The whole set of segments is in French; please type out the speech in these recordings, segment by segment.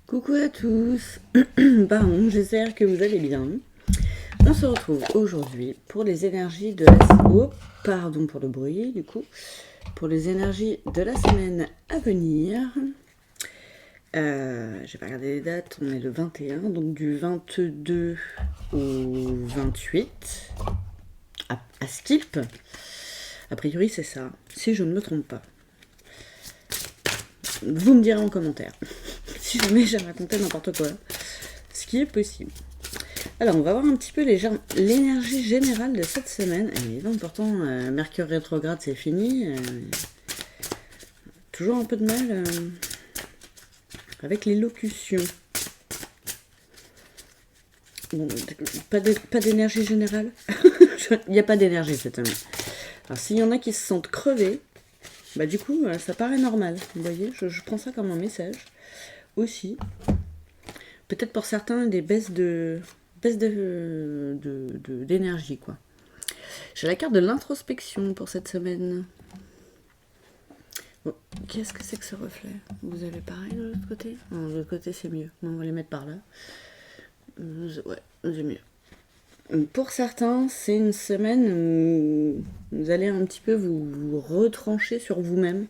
Coucou à tous, pardon, j'espère que vous allez bien. On se retrouve aujourd'hui pour les énergies de la... Oh, pardon pour le bruit, du coup. Pour les énergies de la semaine à venir. J'ai pas regardé les dates, on est le 21, donc du 22 au 28. À Skip. A priori c'est ça, si je ne me trompe pas. Vous me direz en commentaire si jamais j'ai raconté n'importe quoi, ce qui est possible. Alors on va voir un petit peu l'énergie générale de cette semaine. Et donc pourtant Mercure rétrograde c'est fini, toujours un peu de mal avec les locutions. Bon, pas d'énergie générale. Il n'y a pas d'énergie cette semaine. Alors s'il y en a qui se sentent crevés, bah du coup ça paraît normal, vous voyez, je prends ça comme un message aussi. Peut-être pour certains des baisses d'énergie quoi. J'ai la carte de l'introspection pour cette semaine. Bon, qu'est-ce que c'est que ce reflet? Vous avez pareil de l'autre côté? Non, de l'autre côté c'est mieux. On va les mettre par là. Ouais, c'est mieux. Pour certains, c'est une semaine où vous allez un petit peu vous retrancher sur vous-même.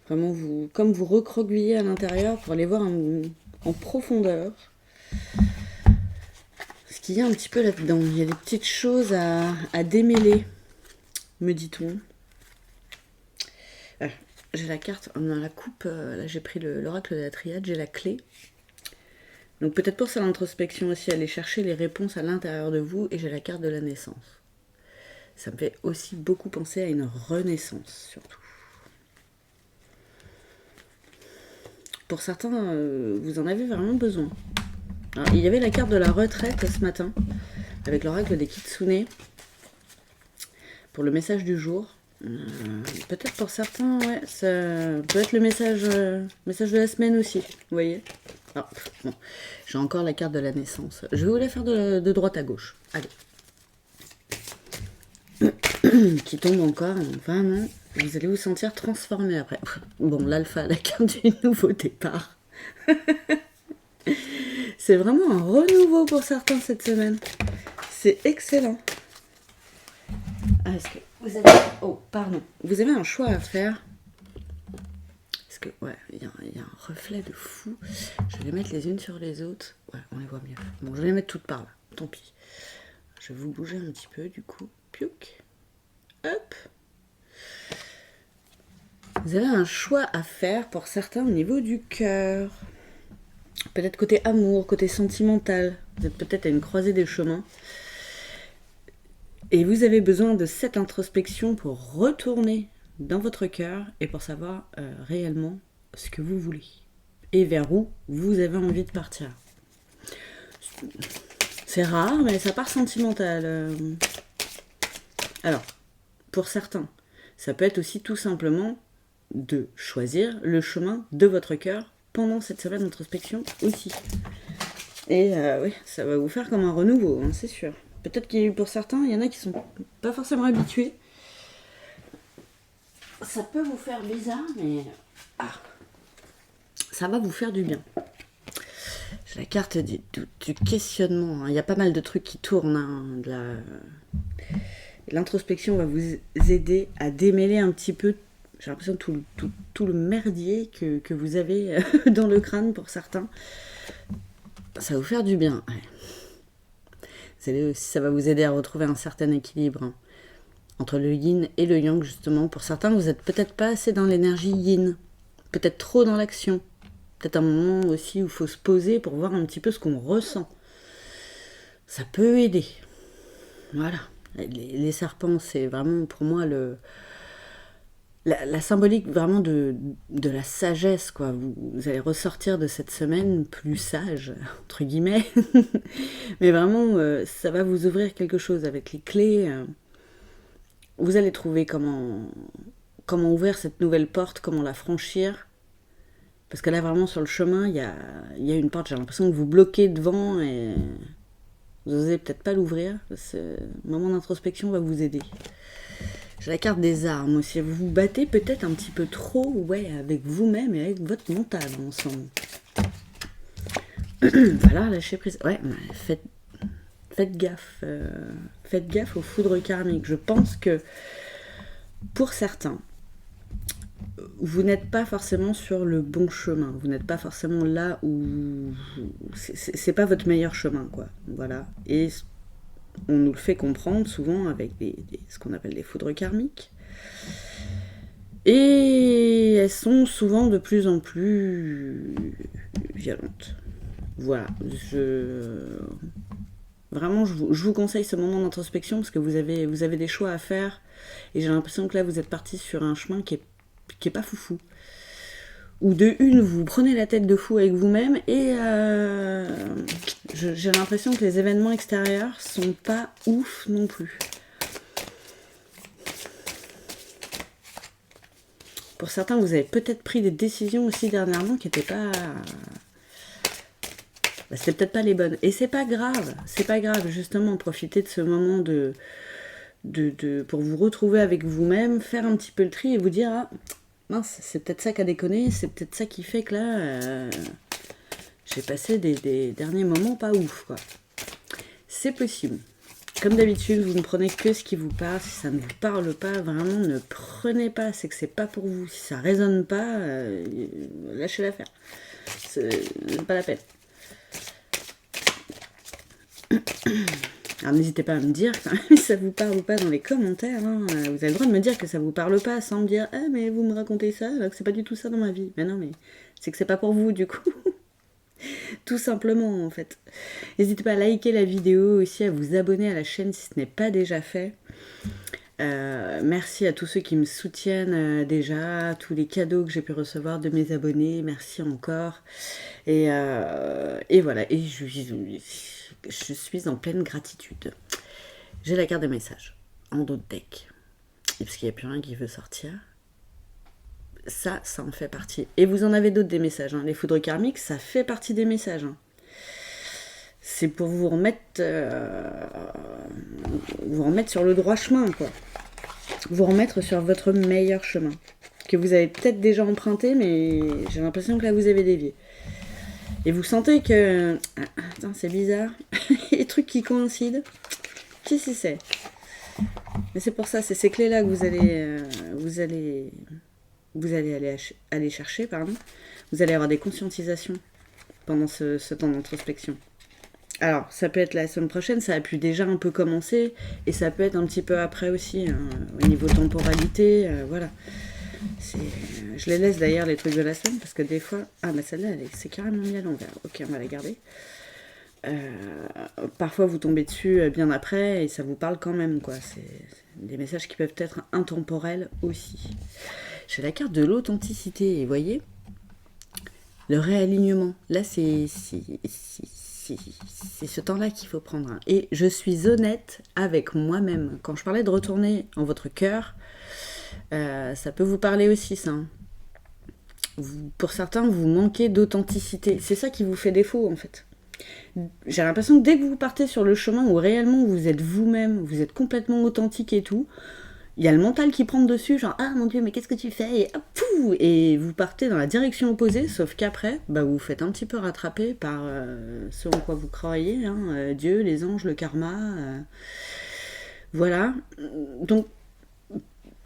Vraiment, comme vous recroqueviller à l'intérieur pour aller voir en profondeur ce qu'il y a un petit peu là-dedans. Il y a des petites choses à démêler, me dit-on. J'ai la carte, dans la coupe, là j'ai pris l'oracle de la triade, j'ai la clé. Donc peut-être pour ça l'introspection aussi, aller chercher les réponses à l'intérieur de vous, et j'ai la carte de la naissance. Ça me fait aussi beaucoup penser à une renaissance, surtout. Pour certains, vous en avez vraiment besoin. Alors, il y avait la carte de la retraite ce matin, avec l'oracle des Kitsune, pour le message du jour. Peut-être pour certains, ouais, ça peut être le message de la semaine aussi, vous voyez. Ah, bon. J'ai encore la carte de la naissance. Je vais vous la faire de droite à gauche. Allez. Qui tombe encore, vraiment. Vous allez vous sentir transformé après. Bon, l'alpha, la carte du nouveau départ. C'est vraiment un renouveau pour certains cette semaine. C'est excellent. Ah, est-ce que vous avez... Oh, pardon. Vous avez un choix à faire. Parce que, ouais, il y a un reflet de fou. Je vais les mettre les unes sur les autres. Ouais, on les voit mieux. Bon, je vais les mettre toutes par là. Tant pis. Je vais vous bouger un petit peu, du coup. Piouk. Hop. Vous avez un choix à faire pour certains au niveau du cœur. Peut-être côté amour, côté sentimental. Vous êtes peut-être à une croisée des chemins. Et vous avez besoin de cette introspection pour retourner dans votre cœur et pour savoir réellement ce que vous voulez. Et vers où vous avez envie de partir. C'est rare, mais ça part sentimental. Alors, pour certains, ça peut être aussi tout simplement de choisir le chemin de votre cœur pendant cette semaine d'introspection aussi. Et oui, ça va vous faire comme un renouveau, hein, c'est sûr. Peut-être qu'il y a eu pour certains, il y en a qui sont pas forcément habitués. Ça peut vous faire bizarre, mais ça va vous faire du bien. J'ai la carte du questionnement. Il y a pas mal de trucs qui tournent. Hein, l'introspection va vous aider à démêler un petit peu, j'ai l'impression, tout le merdier que vous avez dans le crâne pour certains. Ça va vous faire du bien. Ouais. Ça va vous aider à retrouver un certain équilibre entre le yin et le yang, justement. Pour certains, vous n'êtes peut-être pas assez dans l'énergie yin, peut-être trop dans l'action. Peut-être un moment aussi où il faut se poser pour voir un petit peu ce qu'on ressent. Ça peut aider. Voilà. Les serpents, c'est vraiment pour moi la symbolique vraiment de la sagesse, quoi. Vous allez ressortir de cette semaine plus sage, entre guillemets. Mais vraiment, ça va vous ouvrir quelque chose avec les clés. Vous allez trouver comment ouvrir cette nouvelle porte, comment la franchir. Parce que là, vraiment, sur le chemin, il y a une porte, j'ai l'impression que vous bloquez devant et vous n'osez peut-être pas l'ouvrir. Ce moment d'introspection va vous aider. J'ai la carte des armes aussi. Vous vous battez peut-être un petit peu trop, ouais, avec vous-même et avec votre mental en ce moment. Voilà, lâcher prise. Ouais, faites gaffe. Faites gaffe aux foudres karmiques. Je pense que pour certains, vous n'êtes pas forcément sur le bon chemin. Vous n'êtes pas forcément là où... C'est pas votre meilleur chemin, quoi. Voilà. Et on nous le fait comprendre souvent avec ce qu'on appelle des foudres karmiques. Et elles sont souvent de plus en plus violentes. Voilà. Vraiment, je vous conseille ce moment d'introspection parce que vous avez des choix à faire. Et j'ai l'impression que là, vous êtes parti sur un chemin qui est pas foufou. Ou de une, vous prenez la tête de fou avec vous-même et j'ai l'impression que les événements extérieurs sont pas ouf non plus. Pour certains, vous avez peut-être pris des décisions aussi dernièrement qui n'étaient pas... c'était peut-être pas les bonnes. Et c'est pas grave, justement, profitez de ce moment pour vous retrouver avec vous-même, faire un petit peu le tri et vous dire, ah, mince, c'est peut-être ça qui a déconné, c'est peut-être ça qui fait que là, j'ai passé des derniers moments pas ouf, quoi. C'est possible. Comme d'habitude, vous ne prenez que ce qui vous parle. Si ça ne vous parle pas, vraiment, ne prenez pas. C'est que c'est pas pour vous. Si ça résonne pas, lâchez l'affaire. C'est pas la peine. Alors n'hésitez pas à me dire si ça vous parle ou pas dans les commentaires. Hein. Vous avez le droit de me dire que ça vous parle pas sans me dire « Ah, mais vous me racontez ça, alors que c'est pas du tout ça dans ma vie. » Mais non, mais c'est que c'est pas pour vous, du coup. Tout simplement, en fait. N'hésitez pas à liker la vidéo, aussi à vous abonner à la chaîne si ce n'est pas déjà fait. Merci à tous ceux qui me soutiennent déjà, tous les cadeaux que j'ai pu recevoir de mes abonnés, merci encore. Et voilà, et je suis en pleine gratitude. J'ai la carte de message en dos de deck. Et parce qu'il n'y a plus rien qui veut sortir. Ça en fait partie. Et vous en avez d'autres des messages. Hein. Les foudres karmiques, ça fait partie des messages. Hein. C'est pour vous remettre sur le droit chemin, quoi. Vous remettre sur votre meilleur chemin. Que vous avez peut-être déjà emprunté, mais j'ai l'impression que là, vous avez dévié. Et vous sentez que... Attends, c'est bizarre. Les trucs qui coïncident. Qu'est-ce que c'est ? Mais c'est pour ça, c'est ces clés-là que vous allez aller chercher, pardon. Vous allez avoir des conscientisations pendant ce temps d'introspection. Alors, ça peut être la semaine prochaine, ça a pu déjà un peu commencer, et ça peut être un petit peu après aussi, hein, au niveau temporalité, voilà. Je les laisse d'ailleurs, les trucs de la semaine, parce que des fois... Ah, bah celle-là, c'est carrément mis à l'envers. Ok, on va la garder. Parfois, vous tombez dessus bien après, et ça vous parle quand même, quoi. C'est des messages qui peuvent être intemporels aussi. J'ai la carte de l'authenticité, et vous voyez, le réalignement. Là, c'est ce temps-là qu'il faut prendre. Hein. Et je suis honnête avec moi-même. Quand je parlais de retourner en votre cœur, ça peut vous parler aussi, ça. Hein. Pour certains, vous manquez d'authenticité. C'est ça qui vous fait défaut, en fait. J'ai l'impression que dès que vous partez sur le chemin où réellement vous êtes vous-même, vous êtes complètement authentique et tout, il y a le mental qui prend dessus, genre « Ah mon Dieu, mais qu'est-ce que tu fais ?» Et hop, pouf, et vous partez dans la direction opposée, sauf qu'après, bah, vous vous faites un petit peu rattraper par ce en quoi vous croyez, hein, Dieu, les anges, le karma, voilà. Donc,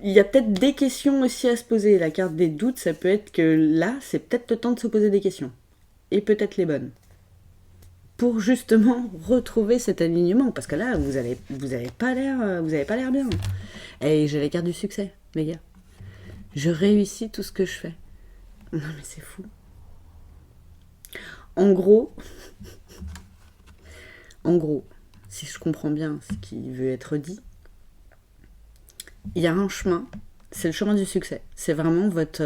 il y a peut-être des questions aussi à se poser. La carte des doutes, ça peut être que là, c'est peut-être le temps de se poser des questions. Et peut-être les bonnes. Pour justement retrouver cet alignement. Parce que là, vous avez pas l'air bien. Et j'ai la carte du succès, les gars. Je réussis tout ce que je fais. Non mais c'est fou. En gros, si je comprends bien ce qui veut être dit, il y a un chemin, c'est le chemin du succès. C'est vraiment votre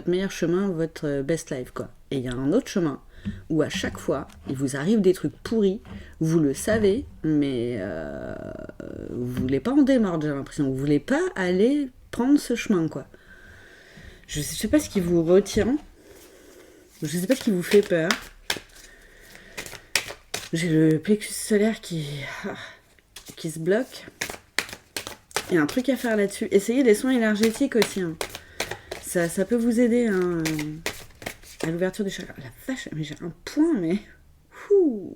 meilleur chemin, votre best life, quoi. Et il y a un autre chemin où à chaque fois, il vous arrive des trucs pourris, vous le savez, mais vous voulez pas en démordre, j'ai l'impression. Vous voulez pas aller prendre ce chemin, quoi. Je sais pas ce qui vous retient. Je sais pas ce qui vous fait peur. J'ai le plexus solaire qui se bloque. Il y a un truc à faire là-dessus. Essayez des soins énergétiques aussi. Hein. Ça peut vous aider hein, à l'ouverture du chakra. La vache, mais j'ai un point, mais ouh.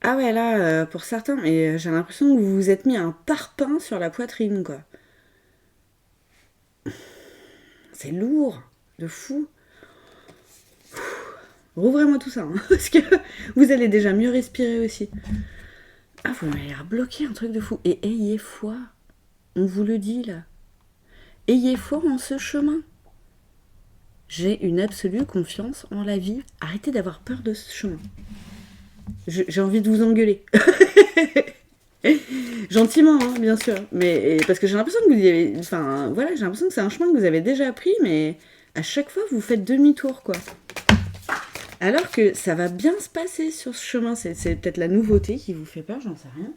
Ah ouais, là, pour certains, mais j'ai l'impression que vous vous êtes mis un parpaing sur la poitrine, quoi. C'est lourd, de fou. Rouvrez-moi tout ça, hein, parce que vous allez déjà mieux respirer aussi. Ah, vous m'avez l'air bloqué, un truc de fou. Et ayez foi, on vous le dit, là. Ayez foi en ce chemin. J'ai une absolue confiance en la vie. Arrêtez d'avoir peur de ce chemin. J'ai envie de vous engueuler. Gentiment, hein, bien sûr. Mais parce que j'ai l'impression que vous y avez. Enfin, voilà, j'ai l'impression que c'est un chemin que vous avez déjà pris, mais à chaque fois, vous faites demi-tour, quoi. Alors que ça va bien se passer sur ce chemin. C'est peut-être la nouveauté qui vous fait peur, j'en sais rien.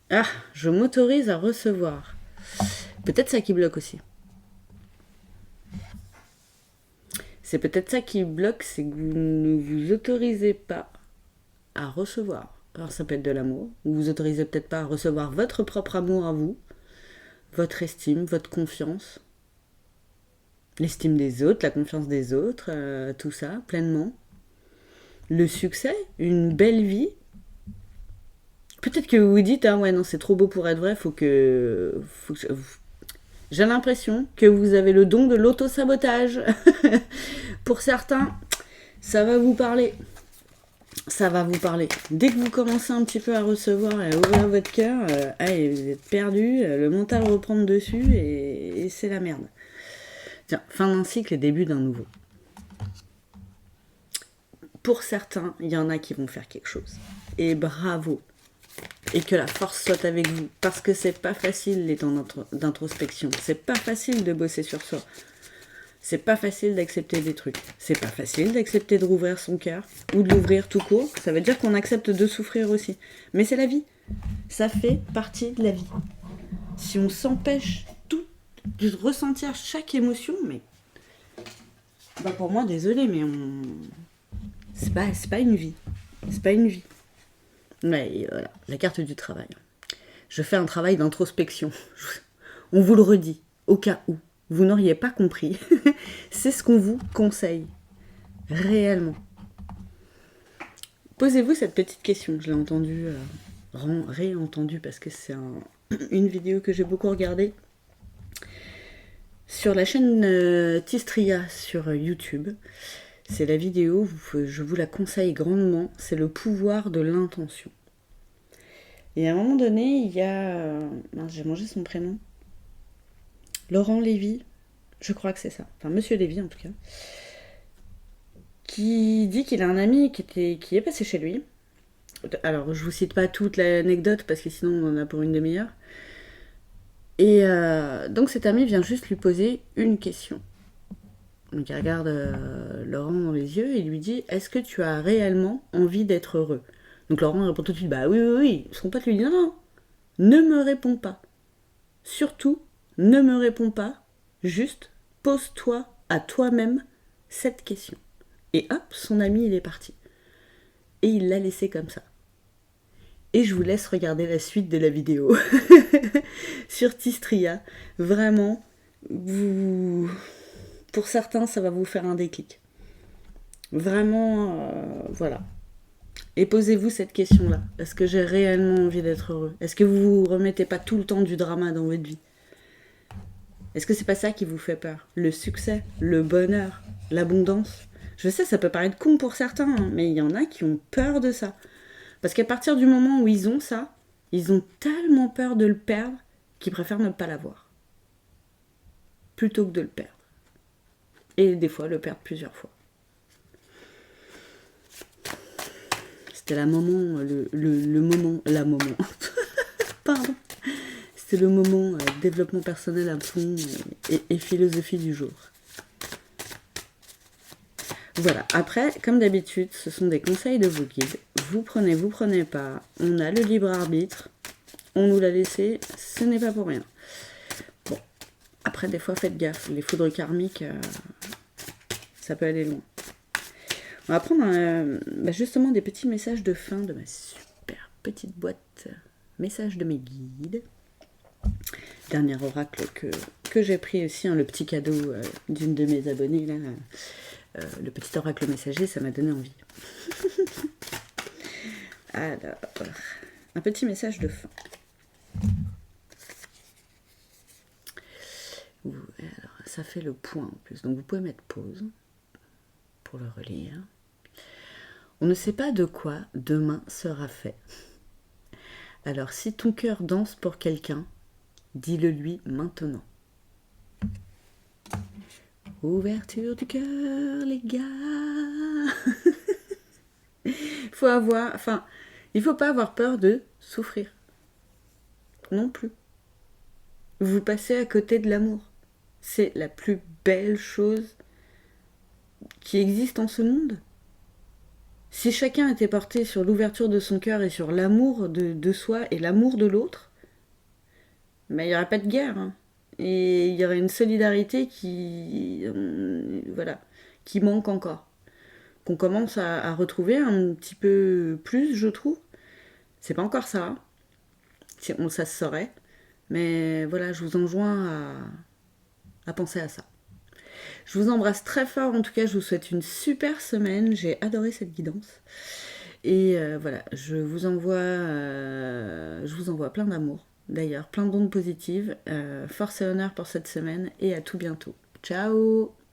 Ah, je m'autorise à recevoir. Peut-être ça qui bloque aussi. C'est peut-être ça qui bloque, c'est que vous ne vous autorisez pas à recevoir. Alors ça peut être de l'amour, ou vous autorisez peut-être pas à recevoir votre propre amour à vous, votre estime, votre confiance, l'estime des autres, la confiance des autres, tout ça, pleinement. Le succès, une belle vie. Peut-être que vous vous dites, ah ouais, non, c'est trop beau pour être vrai, faut que j'ai l'impression que vous avez le don de l'auto-sabotage. Pour certains, ça va vous parler. Ça va vous parler. Dès que vous commencez un petit peu à recevoir et à ouvrir votre cœur, allez, vous êtes perdu, le mental reprend dessus et c'est la merde. Tiens, fin d'un cycle et début d'un nouveau. Pour certains, il y en a qui vont faire quelque chose. Et bravo. Et que la force soit avec vous. Parce que c'est pas facile les temps d'introspection. C'est pas facile de bosser sur soi. C'est pas facile d'accepter des trucs. C'est pas facile d'accepter de rouvrir son cœur. Ou de l'ouvrir tout court. Ça veut dire qu'on accepte de souffrir aussi. Mais c'est la vie. Ça fait partie de la vie. Si on s'empêche de ressentir chaque émotion, mais... Bah pour moi, désolé, mais c'est pas une vie. C'est pas une vie. Ouais, voilà, la carte du travail. Je fais un travail d'introspection. On vous le redit, au cas où vous n'auriez pas compris. C'est ce qu'on vous conseille. Réellement. Posez-vous cette petite question. Je l'ai entendue, réentendue parce que c'est une vidéo que j'ai beaucoup regardée. Sur la chaîne Tistria sur YouTube. C'est la vidéo, je vous la conseille grandement, c'est le pouvoir de l'intention. Et à un moment donné, il y a... j'ai mangé son prénom. Laurent Lévy, je crois que c'est ça. Enfin, Monsieur Lévy en tout cas. Qui dit qu'il a un ami qui est passé chez lui. Alors, je vous cite pas toute l'anecdote parce que sinon on en a pour une demi-heure. Et donc cet ami vient juste lui poser une question. Donc il regarde Laurent dans les yeux et lui dit « Est-ce que tu as réellement envie d'être heureux ?» Donc Laurent répond tout de suite « Bah oui, oui, oui. » Son pote lui dit « Non, non, ne me réponds pas. Surtout, ne me réponds pas. Juste, pose-toi à toi-même cette question. » Et hop, son ami, il est parti. Et il l'a laissé comme ça. Et je vous laisse regarder la suite de la vidéo. Sur Tistria. Vraiment, pour certains, ça va vous faire un déclic. Vraiment, voilà. Et posez-vous cette question-là. Est-ce que j'ai réellement envie d'être heureux ? Est-ce que vous vous remettez pas tout le temps du drama dans votre vie ? Est-ce que c'est pas ça qui vous fait peur ? Le succès, le bonheur, l'abondance ? Je sais, ça peut paraître con pour certains, hein, mais il y en a qui ont peur de ça. Parce qu'à partir du moment où ils ont ça, ils ont tellement peur de le perdre qu'ils préfèrent ne pas l'avoir. Plutôt que de le perdre. Et des fois, le perdre plusieurs fois. C'était la moment, la moment. Pardon. C'était le moment développement personnel à fond et philosophie du jour. Voilà, après, comme d'habitude, ce sont des conseils de vos guides. Vous prenez pas. On a le libre arbitre. On nous l'a laissé, ce n'est pas pour rien. Bon, après, des fois, faites gaffe. Les foudres karmiques, ça peut aller loin. On va prendre justement des petits messages de fin de ma super petite boîte messages de mes guides. Dernier oracle que que j'ai pris aussi le petit cadeau d'une de mes abonnées, là, le petit oracle messager, ça m'a donné envie. Alors, un petit message de fin. Alors, ça fait le point en plus, donc vous pouvez mettre pause pour le relire. On ne sait pas de quoi demain sera fait. Alors si ton cœur danse pour quelqu'un, dis-le lui maintenant. Ouverture du cœur, les gars. Il faut pas avoir peur de souffrir. Non plus. Vous passez à côté de l'amour. C'est la plus belle chose qui existe en ce monde. Si chacun était porté sur l'ouverture de son cœur et sur l'amour de soi et l'amour de l'autre, il n'y aurait pas de guerre. Hein. Et il y aurait une solidarité qui manque encore. Qu'on commence à retrouver un petit peu plus, je trouve. C'est pas encore ça. Hein. Ça se saurait. Mais voilà, je vous enjoins à penser à ça. Je vous embrasse très fort, en tout cas je vous souhaite une super semaine, j'ai adoré cette guidance. Et voilà, je vous envoie plein d'amour, d'ailleurs, plein d'ondes positives. Force et honneur pour cette semaine et à tout bientôt. Ciao!